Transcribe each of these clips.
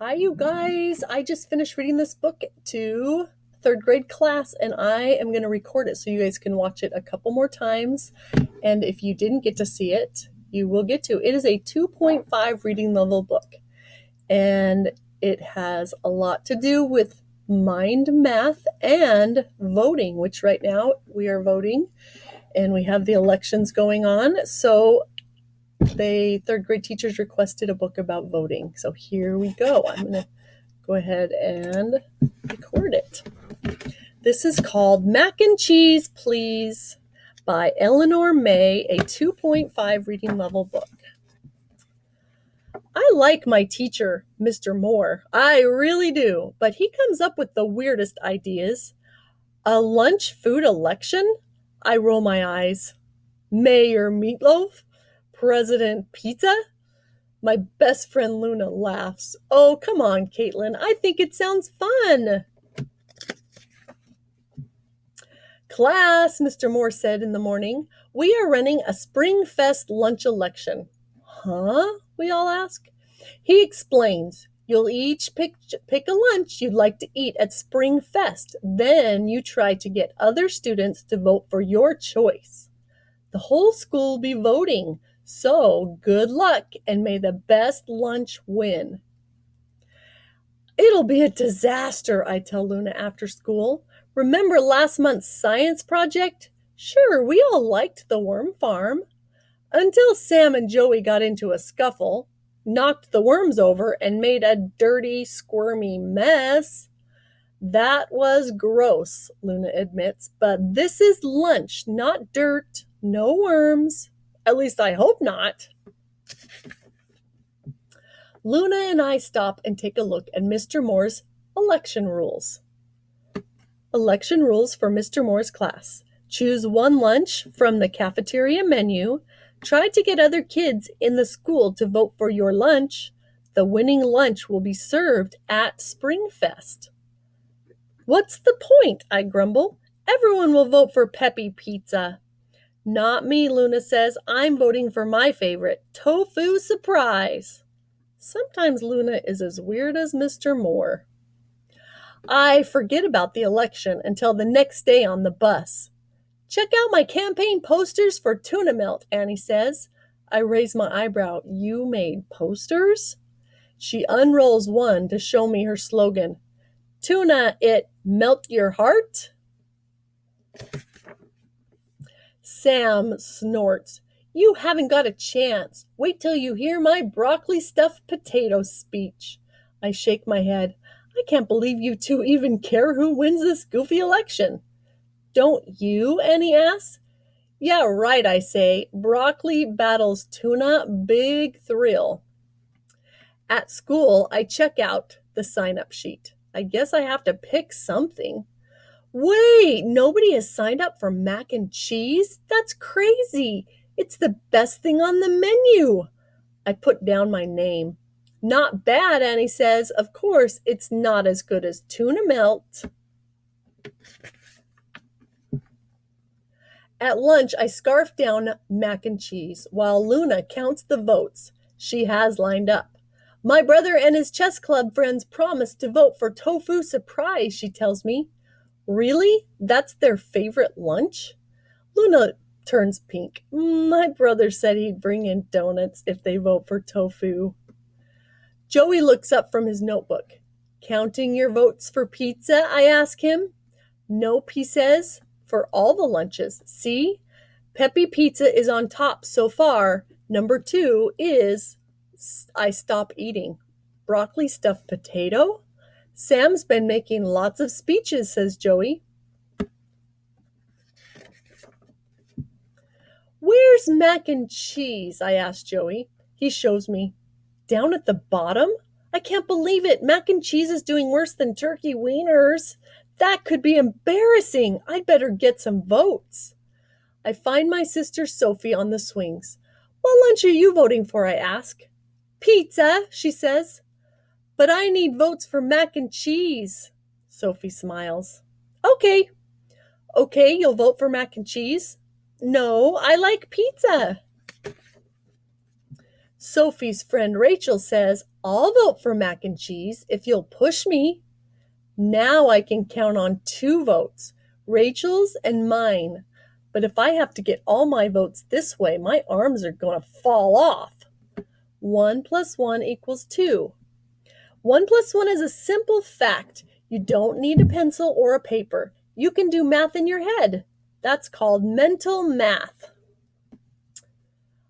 Hi, you guys. I just finished reading this book to third grade class, and I am going to record it so you guys can watch it a couple more times. And if you didn't get to see it, you will get to. It is a 2.5 reading level book, and it has a lot to do with mind math and voting, which right now we are voting, and we have the elections going on. So third grade teachers requested a book about voting. So here we go. I'm going to go ahead and record it. This is called Mac and Cheese, Please by Elenor May, a 2.5 reading level book. I like my teacher, Mr. Moore. I really do, but he comes up with the weirdest ideas. A lunch food election? I roll my eyes. Mayor Meatloaf? President Pizza? My best friend Luna laughs. Oh, come on, Caitlin. I think it sounds fun. Class, Mr. Moore said in the morning, we are running a Spring Fest lunch election. Huh? We all ask. He explains, you'll each pick a lunch you'd like to eat at Spring Fest. Then you try to get other students to vote for your choice. The whole school will be voting. So good luck, and may the best lunch win. It'll be a disaster, I tell Luna after school. Remember last month's science project? Sure, we all liked the worm farm. Until Sam and Joey got into a scuffle, knocked the worms over, and made a dirty, squirmy mess. That was gross, Luna admits, but this is lunch, not dirt, no worms. At least I hope not. Luna and I stop and take a look at Mr. Moore's election rules. Election rules for Mr. Moore's class. Choose one lunch from the cafeteria menu. Try to get other kids in the school to vote for your lunch. The winning lunch will be served at Springfest. What's the point? I grumble. Everyone will vote for Peppy Pizza. Not me, Luna says. I'm voting for my favorite, Tofu Surprise. Sometimes Luna is as weird as Mr. Moore. I forget about the election until the next day on the bus. Check out my campaign posters for tuna melt, Annie says. I raise my eyebrow. You made posters? She unrolls one to show me her slogan. Tuna, it melt your heart? Sam snorts. You haven't got a chance. Wait till you hear my broccoli stuffed potato speech. I shake my head. I can't believe you two even care who wins this goofy election. Don't you? Annie asks. Yeah, right, I say. Broccoli battles tuna, big thrill. At school, I check out the sign-up sheet. I guess I have to pick something. Wait, nobody has signed up for mac and cheese? That's crazy. It's the best thing on the menu. I put down my name. Not bad, Annie says. Of course, it's not as good as tuna melt. At lunch, I scarf down mac and cheese while Luna counts the votes she has lined up. My brother and his chess club friends promised to vote for Tofu Surprise, she tells me. Really? That's their favorite lunch? Luna turns pink. My brother said he'd bring in donuts if they vote for tofu. Joey looks up from his notebook. Counting your votes for pizza? I ask him. Nope, he says. For all the lunches. See? Peppy Pizza is on top so far. Number 2 is I stop eating. Broccoli stuffed potato? Sam's been making lots of speeches, says Joey. Where's mac and cheese? I ask Joey. He shows me. Down at the bottom? I can't believe it. Mac and cheese is doing worse than turkey wieners. That could be embarrassing. I'd better get some votes. I find my sister Sophie on the swings. What lunch are you voting for? I ask. Pizza, she says. But I need votes for mac and cheese. Sophie smiles. Okay, you'll vote for mac and cheese? No, I like pizza. Sophie's friend Rachel says, I'll vote for mac and cheese if you'll push me. Now I can count on 2 votes, Rachel's and mine. But if I have to get all my votes this way, my arms are going to fall off. 1 plus 1 equals 2. 1 plus 1 is a simple fact. You don't need a pencil or a paper. You can do math in your head. That's called mental math.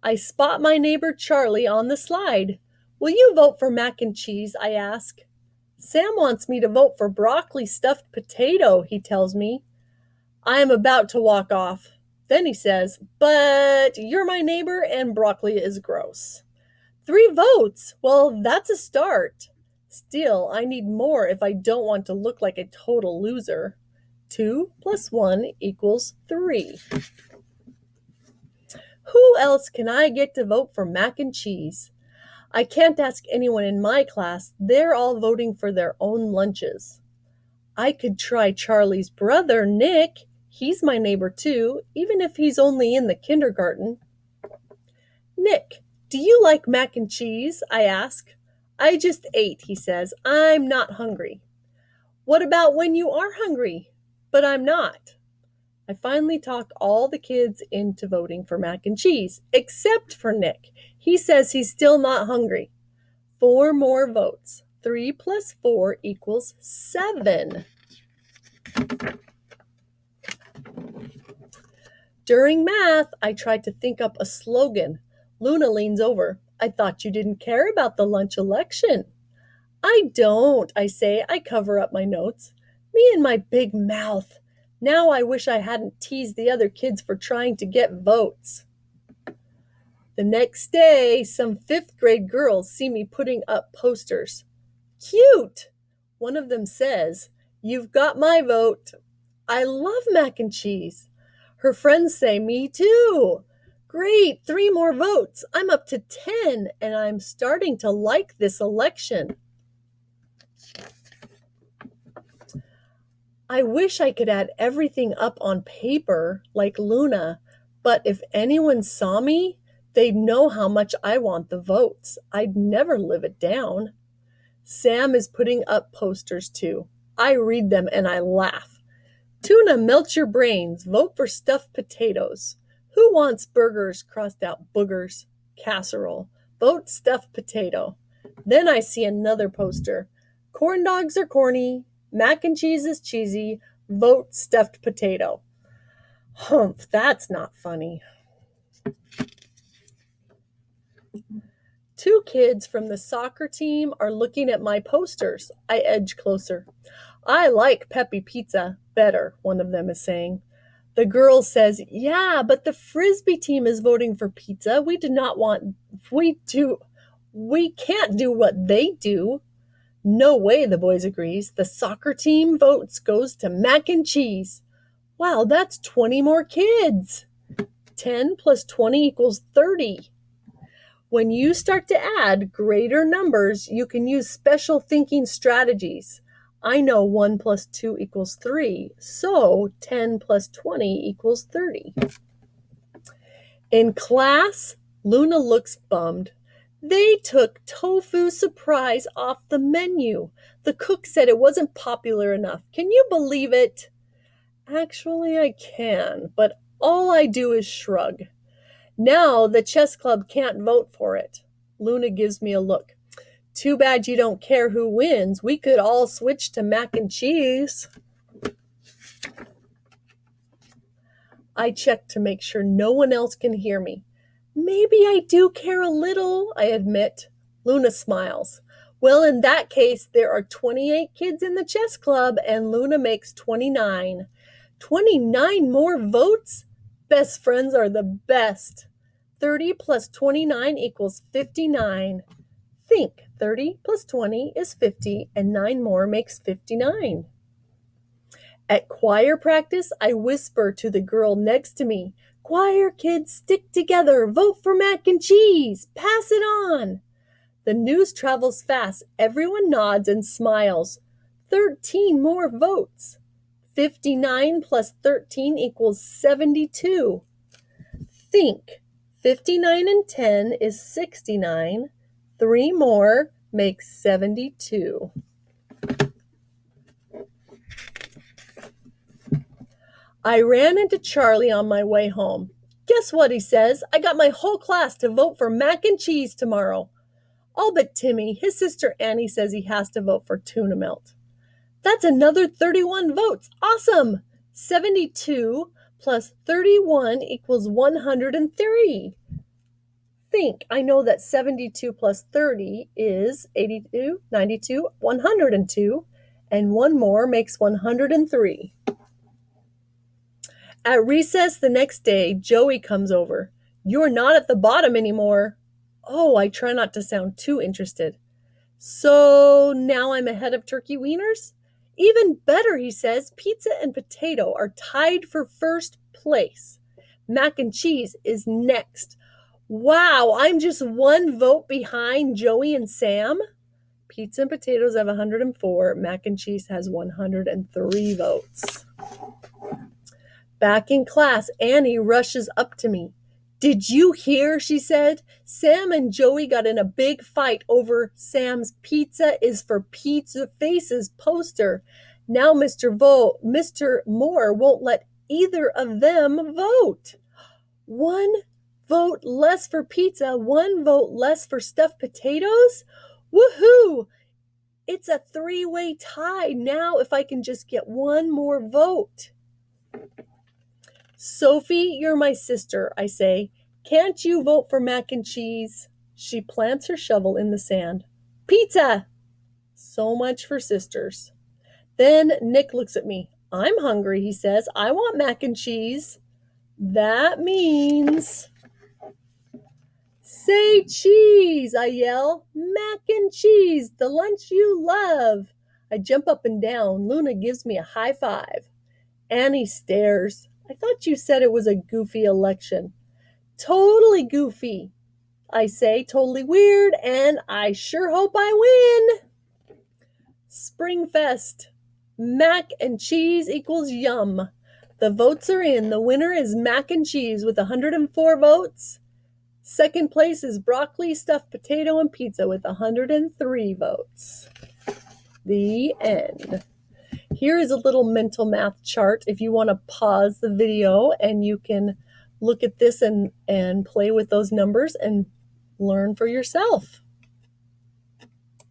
I spot my neighbor Charlie on the slide. Will you vote for mac and cheese? I ask. Sam wants me to vote for broccoli stuffed potato, he tells me. I am about to walk off. Then he says, but you're my neighbor and broccoli is gross. 3 votes. Well, that's a start. Still, I need more if I don't want to look like a total loser. 2 plus 1 equals 3. Who else can I get to vote for mac and cheese? I can't ask anyone in my class. They're all voting for their own lunches. I could try Charlie's brother, Nick. He's my neighbor too, even if he's only in the kindergarten. Nick, do you like mac and cheese? I ask. I just ate, he says. I'm not hungry. What about when you are hungry? But I'm not. I finally talk all the kids into voting for mac and cheese, except for Nick. He says he's still not hungry. 4 more votes. 3 plus 4 equals 7. During math, I tried to think up a slogan. Luna leans over. I thought you didn't care about the lunch election. I don't, I say. I cover up my notes. Me and my big mouth. Now I wish I hadn't teased the other kids for trying to get votes. The next day, some 5th grade girls see me putting up posters. Cute! One of them says, you've got my vote. I love mac and cheese. Her friends say, me too. Great, 3 more votes. I'm up to 10, and I'm starting to like this election. I wish I could add everything up on paper like Luna, but if anyone saw me, they'd know how much I want the votes. I'd never live it down. Sam is putting up posters too. I read them and I laugh. Tuna, melt your brains. Vote for stuffed potatoes. Who wants burgers? Crossed out boogers. Casserole. Vote stuffed potato. Then I see another poster. Corn dogs are corny. Mac and cheese is cheesy. Vote stuffed potato. Humph, that's not funny. 2 kids from the soccer team are looking at my posters. I edge closer. I like Peppy Pizza better, one of them is saying. The girl says, yeah, but the Frisbee team is voting for pizza. We can't do what they do. No way, the boys agrees. The soccer team votes goes to mac and cheese. Wow, that's 20 more kids. 10 plus 20 equals 30. When you start to add greater numbers, you can use special thinking strategies. I know 1 plus 2 equals 3, so 10 plus 20 equals 30. In class, Luna looks bummed. They took tofu surprise off the menu. The cook said it wasn't popular enough. Can you believe it? Actually, I can, but all I do is shrug. Now the chess club can't vote for it. Luna gives me a look. Too bad you don't care who wins. We could all switch to mac and cheese. I check to make sure no one else can hear me. Maybe I do care a little, I admit. Luna smiles. Well, in that case, there are 28 kids in the chess club, and Luna makes 29. 29 more votes? Best friends are the best. 30 plus 29 equals 59. Think, 30 plus 20 is 50, and 9 more makes 59. At choir practice, I whisper to the girl next to me, choir kids, stick together, vote for mac and cheese, pass it on. The news travels fast. Everyone nods and smiles. 13 more votes. 59 plus 13 equals 72. Think, 59 and 10 is 69. 3 more makes 72. I ran into Charlie on my way home. Guess what, he says? I got my whole class to vote for mac and cheese tomorrow. All but Timmy. His sister Annie says he has to vote for tuna melt. That's another 31 votes. Awesome! 72 plus 31 equals 103. Think, I know that 72 plus 30 is 82, 92, 102, and one more makes 103. At recess the next day, Joey comes over. You're not at the bottom anymore. Oh, I try not to sound too interested. So now I'm ahead of turkey wieners? Even better, he says. Pizza and potato are tied for first place. Mac and cheese is next. Wow, I'm just one vote behind Joey and Sam. Pizza and potatoes have 104. Mac and cheese has 103 votes. Back in class, Annie rushes up to me. Did you hear, she said? Sam and Joey got in a big fight over Sam's Pizza is for Pizza Faces poster. Now Mr. Moore won't let either of them vote. One vote less for pizza, one vote less for stuffed potatoes? Woohoo! It's a three-way tie now if I can just get one more vote. Sophie, you're my sister, I say. Can't you vote for mac and cheese? She plants her shovel in the sand. Pizza! So much for sisters. Then Nick looks at me. I'm hungry, he says. I want mac and cheese. That means... Say cheese, I yell. Mac and cheese, the lunch you love. I jump up and down. Luna gives me a high five. Annie stares. I thought you said it was a goofy election. Totally goofy, I say, totally weird, and I sure hope I win. Springfest. Mac and cheese equals yum. The votes are in. The winner is mac and cheese with 104 votes. Second place is broccoli, stuffed potato, and pizza with 103 votes. The end. Here is a little mental math chart if you want to pause the video and you can look at this and play with those numbers and learn for yourself.